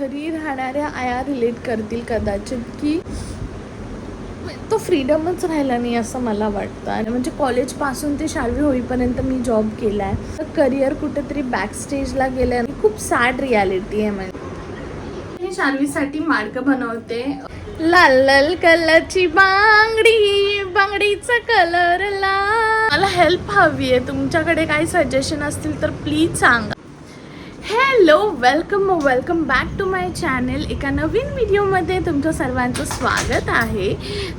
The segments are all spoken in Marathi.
घरी राहणाऱ्या आया रिलेट करतील कदाचित की तो फ्रीडमच राहिला नाही असं मला वाटतं. आणि म्हणजे कॉलेजपासून ते 4वी होईपर्यंत मी जॉब केला आहे. करिअर कुठेतरी बॅक स्टेजला गेलं आहे. खूप सॅड रियालिटी आहे. म्हणजे मी 4वीसाठी माडकं बनवते. लाल लाल कलरची बांगडी, बांगडीचा कलर लाल. मला हेल्प हवी आहे. तुमच्याकडे काही सजेशन असतील तर प्लीज सांगा. Hello, welcome back to my channel. एका नवीन व्हिडिओमध्ये तुमचं सर्वांचं स्वागत आहे.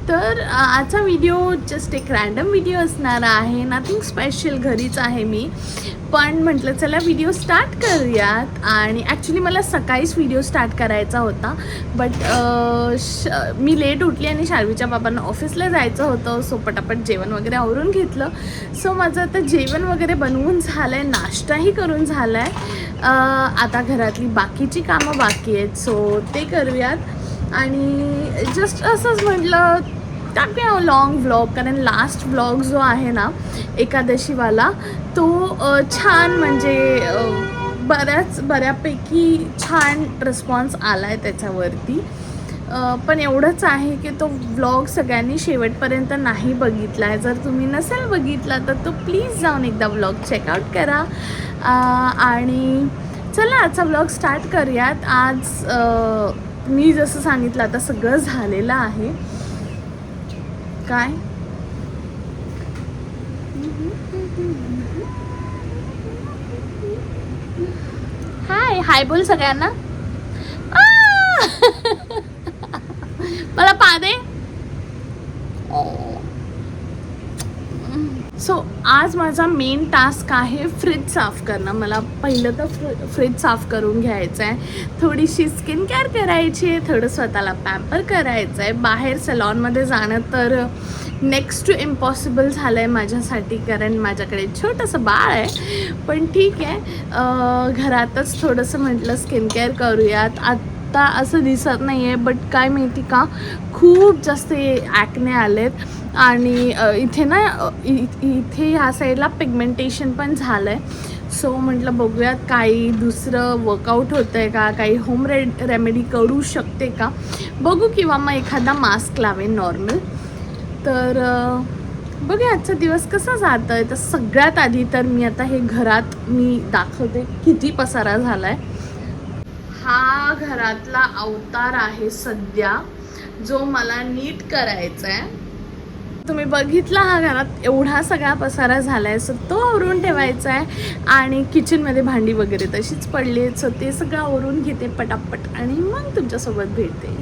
तर आजचा व्हिडिओ जस्ट एक रॅन्डम व्हिडिओ असणार आहे. Nothing special. घरीच आहे मी, पण म्हटलं चला व्हिडिओ स्टार्ट करूयात. आणि ॲक्च्युली मला सकाळीच व्हिडिओ स्टार्ट करायचा होता, बट मी लेट उठली आणि शार्वीच्या बाबांना ऑफिसला जायचं होतं. सो पटापट जेवण वगैरे आवरून घेतलं. सो माझं आता जेवण वगैरे बनवून झालं आहे, नाश्ताही करून झाला आहे. आता घरातली बाकीची कामं बाकी आहेत, सो ते करूयात. आणि जस्ट असंच म्हटलं टाकूया लॉंग व्लॉग, कारण लास्ट व्लॉग जो आहे ना एकादशीवाला, तो छान म्हणजे बऱ्यापैकी छान रिस्पॉन्स आला आहे त्याच्यावरती. पण एवढंच आहे की तो व्लॉग सगळ्यांनी शेवटपर्यंत नाही बघितला आहे. जर तुम्ही नसेल बघितला तर तो प्लीज जाऊन एकदा व्लॉग चेकआउट करा. आणि चला आजचा व्लॉग स्टार्ट करूयात. आज मी जसं सांगितलं आता सगळं झालेलं आहे. काय हाय बोल सगळ्यांना. मला पा दे. सो आज माझा मेन टास्क आहे फ्रीज साफ करणं. मला पहिलं तर फ्रीज साफ करून घ्यायचं आहे. थोडीशी स्किन केअर करायची आहे, थोडं स्वतःला पॅम्पर करायचं आहे. बाहेर सलॉनमध्ये जाणं तर नेक्स्ट टू इम्पॉसिबल झालं आहे माझ्यासाठी, कारण माझ्याकडे छोटंसं बाळ आहे. पण ठीक आहे, घरातच थोडंसं म्हटलं स्किन केअर करूयात. आत्ता असं दिसत नाही आहे, बट काय माहिती का खूप जास्त ॲक्ने आलेत. आणि इथे ना इथे ह्या साईडला पिगमेंटेशन पण झालं आहे. सो म्हटलं बघूयात काही दुसरं वर्कआउट होतं आहे का, काही होम रेमेडी करू शकते का बघू, किंवा मग एखादा मास्क लावेन नॉर्मल. तर बघूया आजचा दिवस कसा जातं आहे. तर सगळ्यात आधी तर मी आता हे घरात मी दाखवते किती पसारा झाला आहे. हा घरातला अवतार आहे सध्या, जो मला नीट करायचा आहे. तुम्ही बघितला हा घरात एवढा सगळा पसारा झाला आहे, सो तो आवरून ठेवायचा आहे. आणि किचनमध्ये भांडी वगैरे तशीच पडली आहेत, सो ते सगळं आवरून घेते पटापट आणि मग तुमच्यासोबत भेटते.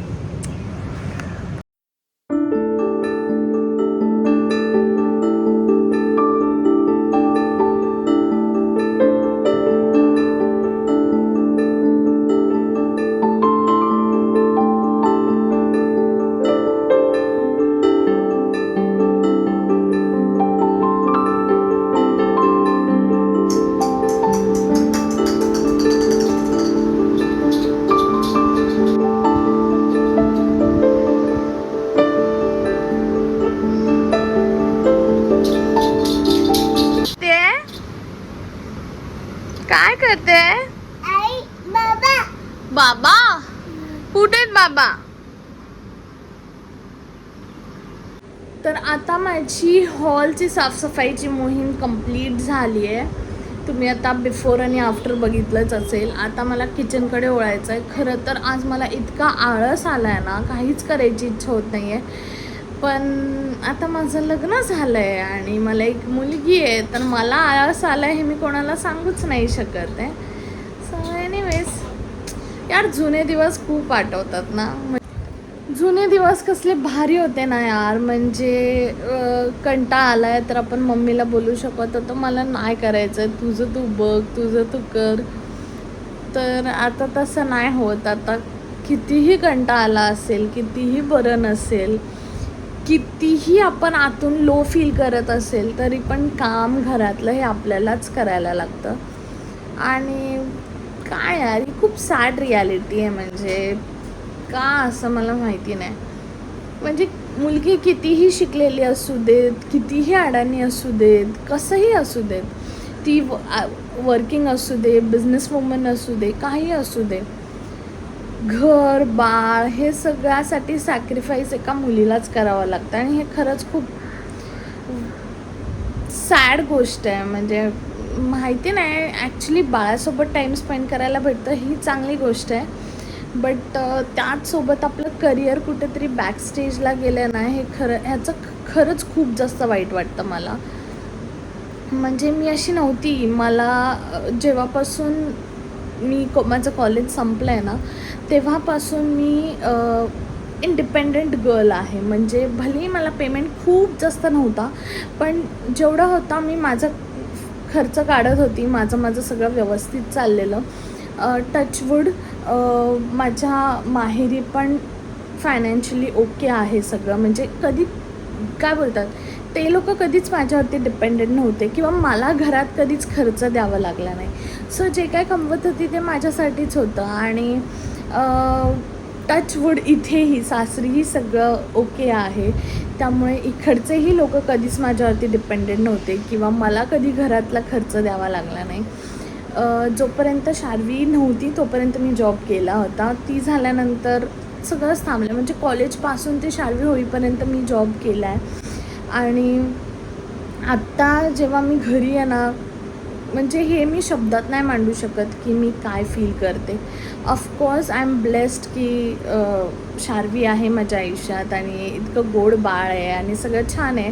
काय करते बाबा? बाबा कुठे आहेत बाबा? तर आता माझी हॉलची साफसफाईची मोहीम कंप्लीट झाली आहे. तुम्ही आता बिफोर आणि आफ्टर बघितलंच असेल. आता मला किचनकडे वळायचं आहे. खरं तर आज मला इतका आळस आला आहे ना, काहीच करायची इच्छा होत नाही आहे. पण आता माझं लग्न झालं आहे आणि मला एक मुलगी आहे, तर मला आळस आला आहे हे मी कोणाला सांगूच नाही शकत आहे. सो एनिवेज यार, जुने दिवस खूप आठवतात ना. जुने दिवस कसले भारी होते ना यार. म्हणजे कंटाळा आला आहे तर आपण मम्मीला बोलू शकत होतो मला नाही करायचं आहे, तुझं तू बघ, तुझं तू कर. तर आता तसं नाही होत. आता कितीही कंटाळा आला असेल, कितीही बरं नसेल, कितीही आपण आतून लो फील करत असेल, तरी पण काम घरातलं हे आपल्यालाच करायला लागतं. आणि काय यार, ही खूप सॅड रियालिटी आहे. म्हणजे का असं मला माहिती नाही. म्हणजे मुलगी कितीही शिकलेली असू देत, कितीही अडाणी असू देत, कसंही असू देत, ती वर्किंग असू दे, बिझनेस वुमन असू दे, काही असू दे, घर बाळ हे सगळ्यासाठी सॅक्रिफाईस एका मुलीलाच करावं लागतं आणि हे खरंच खूप सॅड गोष्ट आहे. म्हणजे माहिती नाही, ॲक्च्युली बाळासोबत टाईम स्पेंड करायला भेटतं ही चांगली गोष्ट आहे, बट त्याचसोबत आपलं करिअर कुठेतरी बॅक स्टेजला गेलं ना, हे ह्याचं खरंच खूप जास्त वाईट वाटतं मला. म्हणजे मी अशी नव्हती. मला जेव्हापासून माझं कॉलेज संपलं आहे ना, तेव्हापासून मी इंडिपेंडंट गर्ल आहे. म्हणजे भलेही मला पेमेंट खूप जास्त नव्हता, पण जेवढा होता मी माझा खर्च काढत होती. माझं सगळं व्यवस्थित चाललेलं. टचवूड माझ्या माहेरी पण फायनान्शियली ओके आहे सगळं. म्हणजे कधी काय बोलतात, ते लोक कधीच माझ्यावरती डिपेंडेंट नव्हते किंवा मला घरात कधीच खर्च द्यावा लागला नाही. सो जे काय कमवत होती ते माझ्यासाठीच होतं. आणि टचवूड इथेही सासरीही सगळं ओके आहे. त्यामुळे इकडचेही लोक कधीच माझ्यावरती डिपेंडेंट नव्हते किंवा मला कधी घरातला खर्च द्यावा लागला नाही. जोपर्यंत शार्वी नव्हती तोपर्यंत मी जॉब केला होता. ती झाल्यानंतर सगळंच थांबलं. म्हणजे कॉलेजपासून ते शार्वी होईपर्यंत मी जॉब केला आहे. आणि आत्ता जेव्हा मी घरी येणार, म्हणजे हे मी शब्दात नाही मांडू शकत की मी काय फील करते. ऑफकोर्स आय एम ब्लेस्ड की शार्वी आहे माझ्या आयुष्यात आणि इतकं गोड बाळ आहे आणि सगळं छान आहे.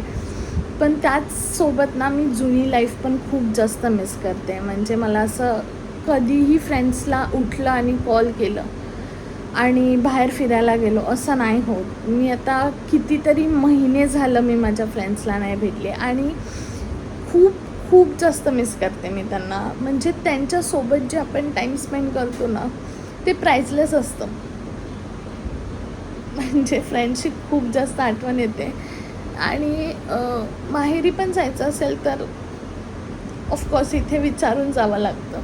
पण त्याचसोबत ना मी जुनी लाईफ पण खूप जास्त मिस करते. म्हणजे मला असं कधीही फ्रेंड्सला उठलं आणि कॉल केलं आणि बाहेर फिरायला गेलो असं नाही होत. मी आता कितीतरी महिने झालं मी माझ्या फ्रेंड्सला नाही भेटले आणि खूप खूप जास्त मिस करते मी त्यांना. म्हणजे त्यांच्यासोबत जे आपण टाईम स्पेंड करतो ना, ते प्राइसलेस असतं. म्हणजे फ्रेंडशिप खूप जास्त आठवण येते. आणि माहेरी पण जायचं असेल तर ऑफकोर्स इथे विचारून जावं लागतं.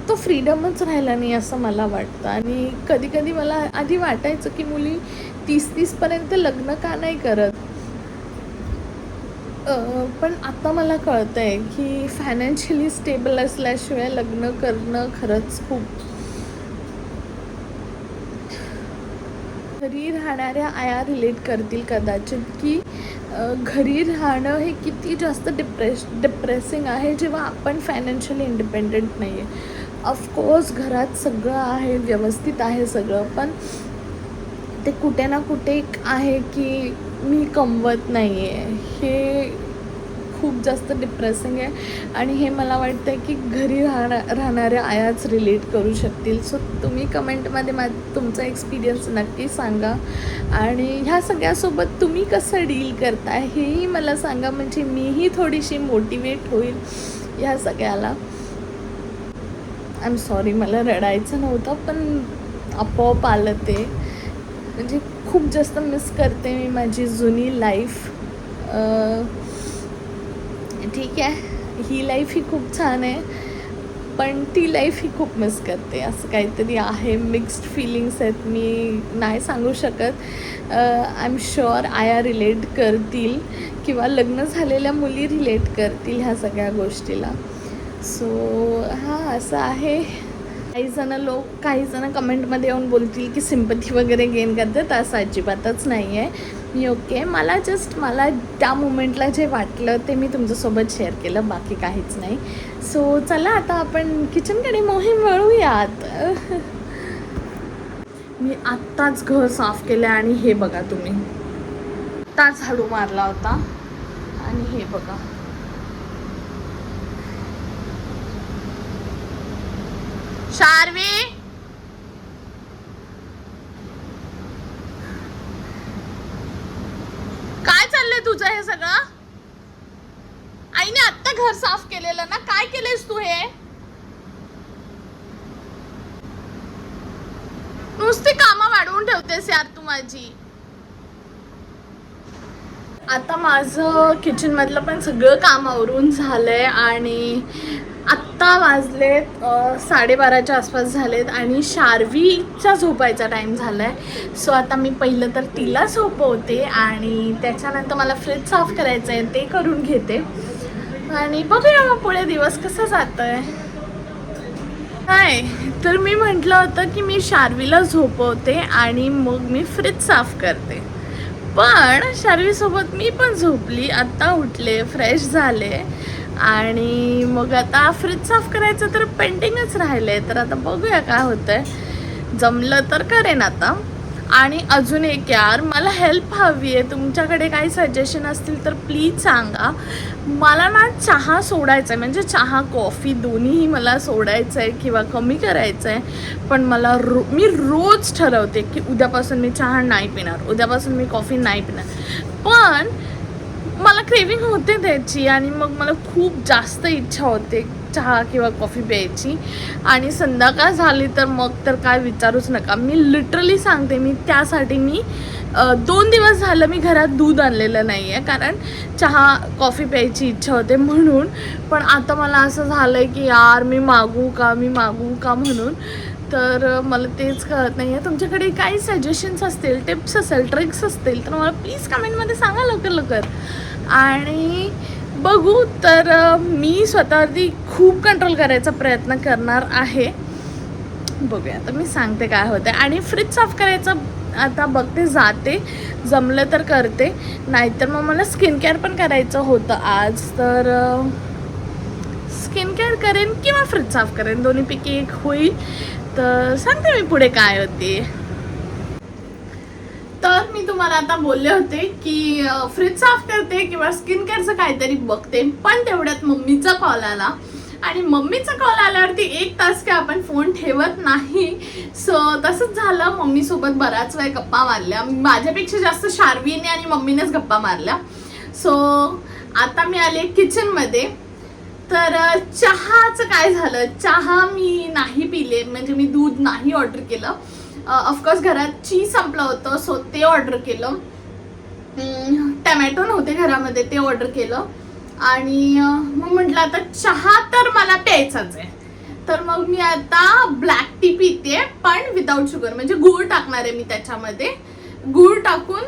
तो फ्रीडमच राहिला नाही असं मला वाटतं. आणि कधी कधी मला आधी वाटायचं की मुली 30-30पर्यंत लग्न का नाही करत. पण आता मला कळतं आहे की फायनान्शियली स्टेबल असल्याशिवाय लग्न करणं खरंच खूप. घरी राहणाऱ्या आया रिलेट करतील कदाचित की घरी राहणं हे किती जास्त डिप्रेसिंग आहे जेव्हा आपण फायनान्शियली इंडिपेंडंट नाही आहे. ऑफकोर्स घरात सगळं आहे, व्यवस्थित आहे सगळं, पण ते कुठे ना कुठे आहे की मी कमवत नाही आहे. हे खूप जास्त डिप्रेसिंग आहे आणि हे मला वाटतं आहे की घरी राहणाऱ्या आयाच रिलेट करू शकतील. सो तुम्ही कमेंटमध्ये तुमचा एक्सपिरियन्स नक्की सांगा आणि ह्या सगळ्यासोबत तुम्ही कसं डील करताय हेही मला सांगा. म्हणजे मीही थोडीशी मोटिवेट होईल ह्या सगळ्याला. आय एम सॉरी, मला रडायचं नव्हतं पण आपोआप आलं ते. म्हणजे खूप जास्त मिस करते मी माझी जुनी लाईफ. ठीक आहे, ही लाईफ ही खूप छान आहे, पण ती लाईफ ही खूप मिस करते. असं काहीतरी आहे, मिक्स्ड फिलिंग्स आहेत, मी नाही सांगू शकत. आय एम शुअर आया रिलेट करतील किंवा लग्न झालेल्या मुली रिलेट करतील ह्या सगळ्या गोष्टीला. सो हां, असं आहे. काही जण कमेंटमध्ये येऊन बोलतील की सिम्पथी वगैरे गेन करतात. असं अजिबातच नाही आहे. मी ओके. मला त्या मुमेंटला जे वाटलं ते मी तुमच्यासोबत शेअर केलं, बाकी काहीच नाही. सो चला आता आपण किचनकडे मोहीम वळूयात. मी आत्ताच घर साफ केलं आणि हे बघा तुम्ही, आत्ताच झाडू मारला होता आणि हे बघा. शार्वी, काय चाललंय तुझं हे सगळं? आईने आत्ता घर साफ केलेलं ना, काय केलंयस तू हे? नुसती कामं वाढवून ठेवतेस यार तू माझी. आता माझं किचनमधलं पण सगळं काम आवरून झालंय आणि आत्ता वाजलेत 12:30च्या आसपास झालेत आणि शार्वीचा झोपायचा टाईम झाला आहे. सो आता मी पहिलं तर तिला झोपवते आणि त्याच्यानंतर मला फ्रीज साफ करायचं आहे, ते करून घेते आणि बघूया मग पुढे दिवस कसं जातं आहे. नाही, तर मी म्हटलं होतं की मी शार्वीला झोपवते आणि मग मी फ्रीज साफ करते. पण शार्वीसोबत मी पण झोपली, आत्ता उठले, फ्रेश झाले आणि मग आता फ्रीज साफ करायचं तर पेंटिंगच राहिलंय. तर आता बघूया काय होतंय. जमलं तर करेन आता. आणि अजून एक यार, मला हेल्प हवी आहे. तुमच्याकडे काही सजेशन असतील तर प्लीज सांगा. मला ना चहा सोडायचा आहे, म्हणजे चहा कॉफी दोन्हीही मला सोडायचं आहे किंवा कमी करायचं आहे. पण मला मी रोज ठरवते की उद्यापासून मी चहा नाही पिणार, उद्यापासून मी कॉफी नाही पिणार. पण मला क्रेविंग होते त्याची आणि मग मला खूप जास्त इच्छा होते चहा किंवा कॉफी प्यायची. आणि संध्याकाळ झाली तर मग तर काय विचारूच नका. मी लिटरली सांगते, मी त्यासाठी 2 दिवस झालं मी घरात दूध आणलेलं नाही आहे, कारण चहा कॉफी प्यायची इच्छा होते म्हणून. पण आता मला असं झालं आहे की यार मी मागू का म्हणून. तर मला तेच कळत नाही आहे. तुमच्याकडे काही सजेशन्स असतील, टिप्स असेल, ट्रिक्स असतील तर मला प्लीज कमेंटमध्ये सांगा लवकर लवकर. आणि बघू तर मी स्वतःवरती खूप कंट्रोल करायचा प्रयत्न करणार आहे. बघूया आता मी सांगते काय होतं. आणि फ्रीज साफ करायचं आता बघते, जाते, जमलं तर करते, नाहीतर मग मला स्किन केअर पण करायचं होतं आज. तर स्किन केअर करेन किंवा फ्रीज साफ करेन, दोन्हीपैकी एक होईल. तर सांगते मी पुढे काय होते. तर मी तुम्हाला आता बोलले होते की फ्रीज साफ करते किंवा स्किन केअरचं काहीतरी बघते. पण तेवढ्यात मम्मीचा कॉल आला आणि मम्मीचा कॉल आल्यावरती 1 तास काय आपण फोन ठेवत नाही. सो तसंच झालं. मम्मीसोबत बराच वेळ गप्पा मारल्या, माझ्यापेक्षा जास्त शार्वीने आणि मम्मीनेच गप्पा मारल्या. सो आता मी आले किचनमध्ये. तर चहाचं काय झालं, चहा मी नाही पिले, म्हणजे मी दूध नाही ऑर्डर केलं. ऑफकोर्स घरात चीज संपलं होतं, सो ते ऑर्डर केलं. टमॅटो नव्हते घरामध्ये, ते ऑर्डर केलं. आणि मग म्हटलं आता चहा तर मला प्यायचाच आहे. तर मग मी आता ब्लॅक टी पिते, पण विदाऊट शुगर, म्हणजे गूळ टाकणार आहे मी त्याच्यामध्ये. गूळ टाकून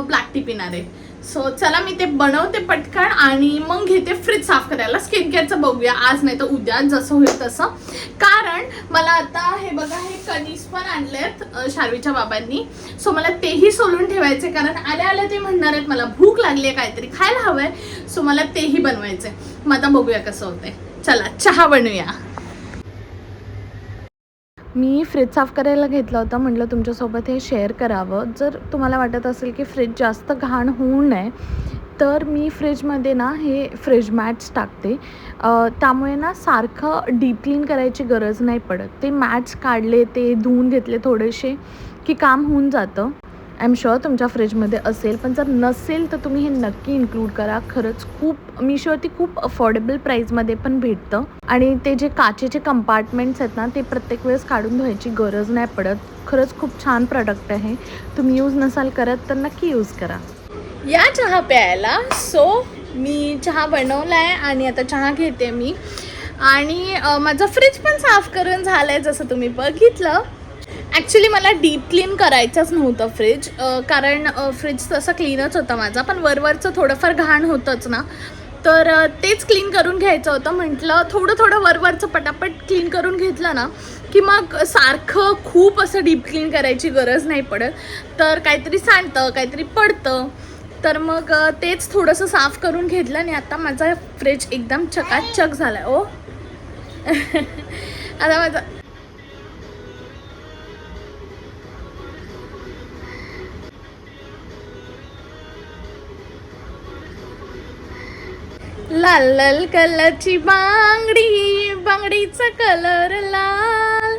ब्लॅक टी पिणार आहे. सो चला मी ते बनवते पटकन आणि मग घेते फ्रीज साफ करायला. स्किन केअरचं बघूया आज, नाही तर उद्या, जसं होईल तसं. कारण मला आता हे बघा, हे कणीस पण आणलेत शार्वीच्या बाबांनी. सो मला तेही सोलून ठेवायचे, कारण आल्या आल्या ते म्हणणार आहेत मला भूक लागली आहे, काहीतरी खायला हवंय. सो मला तेही बनवायचं आहे. मग आता बघूया कसं होतंय. चला चहा बनवूया. मी फ्रीज साफ करायला घेतला होता, म्हटलं तुमच्यासोबत हे शेअर करावं. जर तुम्हाला वाटत असेल की फ्रीज जास्त घाण होऊ नये, तर मी फ्रीजमध्ये ना हे फ्रीज मॅट्स टाकते. त्यामुळे ना सारखं डीप क्लीन करायची गरज नाही पडत. ते मॅट्स काढले, ते धुवून घेतले थोडेसे की काम होऊन जातं. आय एम शुअर तुमच्या फ्रीजमध्ये असेल, पण जर नसेल तर तुम्ही हे नक्की इन्क्लूड करा. खरंच खूप मिशोवरती खूप अफोर्डेबल प्राईजमध्ये पण भेटतं. आणि ते जे काचेचे कंपार्टमेंट्स आहेत ना, ते प्रत्येक वेळेस काढून धुवायची गरज नाही पडत. खरंच खूप छान प्रोडक्ट आहे. तुम्ही यूज नसाल करत तर नक्की यूज करा. या चहा प्यायला. सो मी चहा बनवला आहे आणि आता चहा घेते मी. आणि माझं फ्रीज पण साफ करून झालं आहे, जसं तुम्ही बघितलं. ॲक्च्युली मला डीप क्लीन करायचंच नव्हतं फ्रीज, कारण फ्रीज तसं क्लीनच होता माझा, पण वरवरचं थोडंफार घाण होतंच ना, तर तेच क्लीन करून घ्यायचं होतं. म्हटलं थोडं थोडं वरवरचं पटापट क्लीन करून घेतलं ना की मग सारखं खूप असं डीप क्लीन करायची गरज नाही पडत. तर काहीतरी सांडतं, काहीतरी पडतं, तर मग तेच थोडंसं साफ करून घेतलं आणि आता माझा फ्रीज एकदम चकाचक झाला आहे. ओ आता माझा लाल लाल कलरची बांगडी, बांगडीचा कलर लाल,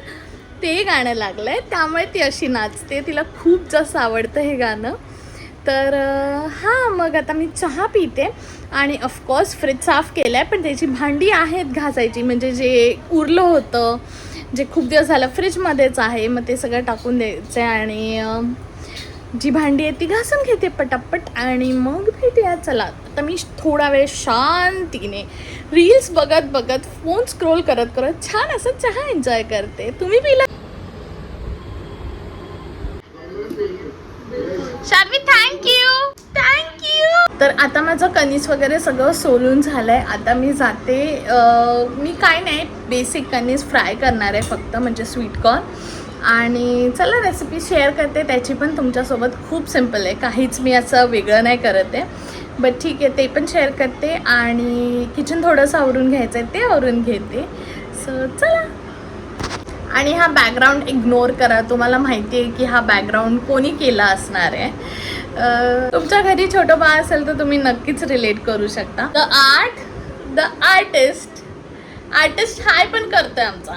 ते गाणं लागलंय, त्यामुळे ती अशी नाचते. तिला खूप जास्त आवडतं हे गाणं. तर हां, मग आता मी चहा पिते आणि ऑफकोर्स फ्रीज साफ केलं आहे, पण त्याची भांडी आहेत घासायची, म्हणजे जे उरलं होतं, जे खूप दिवस झालं फ्रीजमध्येच आहे, मग ते सगळं टाकून द्यायचं आहे. आणि जी भांडी आहे ती घासून घेते पटापट आणि मग भेटूया. चला आता मी थोडा वेळ शांतीने रील्स बघत बघत, फोन स्क्रोल करत करत छान असं चहा एन्जॉय करते. तुम्ही पिला? शार्वी थँक्यू. तर आता माझं कणीस वगैरे सगळं सोलून झालं आहे. आता मी जाते, मी काय नाही बेसिक कणीस फ्राय करणार आहे फक्त, म्हणजे स्वीटकॉर्न. आणि चला रेसिपी शेअर करते त्याची पण तुमच्यासोबत. खूप सिम्पल आहे, काहीच मी असं वेगळं नाही करत आहे. बट ठीक आहे, ते पण शेअर करते. आणि किचन थोडंसं आवरून घ्यायचं आहे, ते आवरून घेते. सो चला. आणि हा बॅकग्राऊंड इग्नोर करा, तुम्हाला माहिती आहे की हा बॅकग्राऊंड कोणी केला असणार आहे. तुमच्या घरी छोटं बाळ असेल तर तुम्ही नक्कीच रिलेट करू शकता. द आर्टिस्ट हाय पण करतोय आमचा.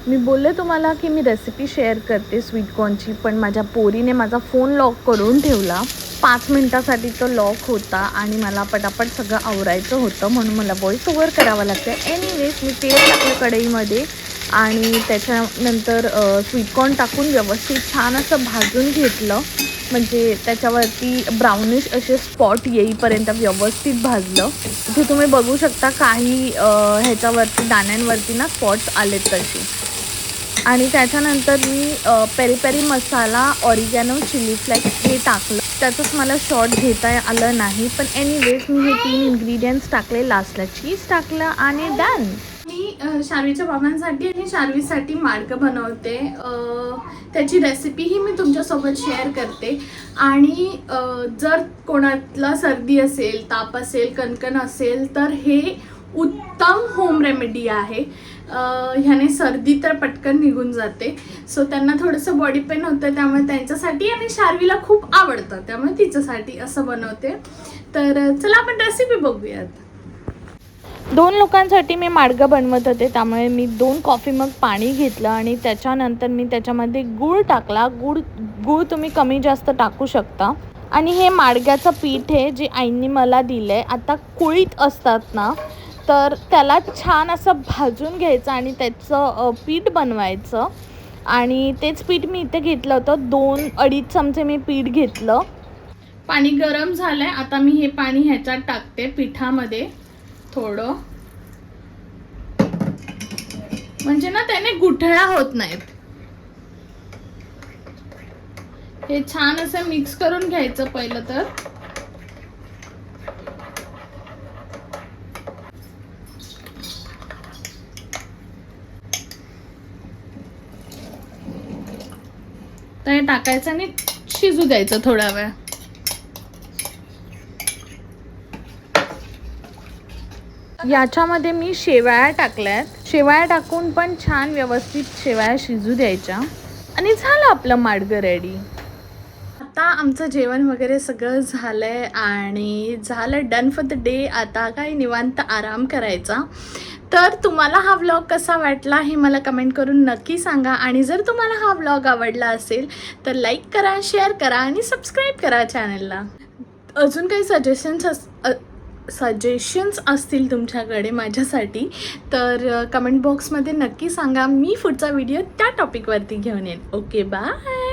मी बोलले तुम्हाला की मी रेसिपी शेअर करते स्वीटकॉर्नची, पण माझ्या पोरीने माझा फोन लॉक करून ठेवला. 5 मिनटासाठी तो लॉक होता आणि मला पटापट सगळं आवरायचं होतं, म्हणून मला व्हॉइस ओव्हर करावं लागतं. एनिवेज मी तेल टाकलं कढईमध्ये आणि त्याच्यानंतर स्वीटकॉर्न टाकून व्यवस्थित छान असं भाजून घेतलं. म्हणजे त्याच्यावरती ब्राउनिश असे स्पॉट येईपर्यंत व्यवस्थित भाजलं. इथे तुम्ही बघू शकता काही ह्याच्यावरती दाण्यांवरती ना स्पॉट्स आलेत तसे. आणि त्याच्यानंतर मी पेरी पेरी मसाला, ऑरिगॅनो, चिली फ्लेक्स हे टाकलं. त्याचंच मला शॉर्ट घेता आलं नाही, पण एनिवेज मी हे 3 इन्ग्रेडियंट्स टाकले. लास्टला चीज टाकलं आणि डन. मी शार्वीच्या बाबांसाठी आणि शार्वीसाठी माडगं बनवते. त्याची रेसिपीही मी तुमच्यासोबत शेअर करते. आणि जर कोणाला सर्दी असेल, ताप असेल, कणकण असेल तर हे उत्तम होम रेमेडी आहे. ह्याने सर्दी तर पटकन निघून जाते. सो त्यांना थोडंसं बॉडी पेन होतं, त्यामुळे त्यांच्यासाठी, आणि शार्वीला खूप आवडतं त्यामुळे तिच्यासाठी असं बनवते. तर चला आपण रेसिपी बघूयात. 2 लोकांसाठी मी माडगं बनवत होते, त्यामुळे मी 2 कॉफी मग पाणी घेतलं आणि त्याच्यानंतर मी त्याच्यामध्ये गूळ टाकला. गूळ तुम्ही कमी जास्त टाकू शकता. आणि हे माडग्याचं पीठ आहे जे आईंनी मला दिलं आहे. आता कुळीत असतात ना, तर त्याला छान असं भाजून घ्यायचं आणि त्याचं पीठ बनवायचं. आणि तेच पीठ मी इथे घेतलं होतं. 2-2.5 चमचे मी पीठ घेतलं. पाणी गरम झालं आहे. आता मी हे पाणी ह्याच्यात टाकते पिठामध्ये थोडं, म्हणजे ना त्याने गुठळ्या होत नाहीत. हे छान असं मिक्स करून घ्यायचं पहिलं तर. तर हे टाकायचं आणि शिजू द्यायचं थोडा वेळ. याच्यामध्ये मी शेवया टाकल्यात. शेवया टाकून पण छान व्यवस्थित शेवया शिजू द्यायच्या आणि झालं आपलं माडगं रेडी. आता आमचं जेवण वगैरे सगळं झालं आहे आणि झालं डन फॉर द डे. आता काय निवांत आराम करायचा. तर तुम्हाला हा व्लॉग कसा वाटला हे मला कमेंट करून नक्की सांगा. आणि जर तुम्हाला हा व्लॉग आवडला असेल तर लाईक करा, शेअर करा आणि सबस्क्राईब करा चॅनलला. अजून काही सजेशन्स असतील तुमच्याकडे माझ्यासाठी तर कमेंट बॉक्समध्ये नक्की सांगा. मी पुढचा व्हिडिओ त्या टॉपिकवरती घेऊन येईन. Okay, bye.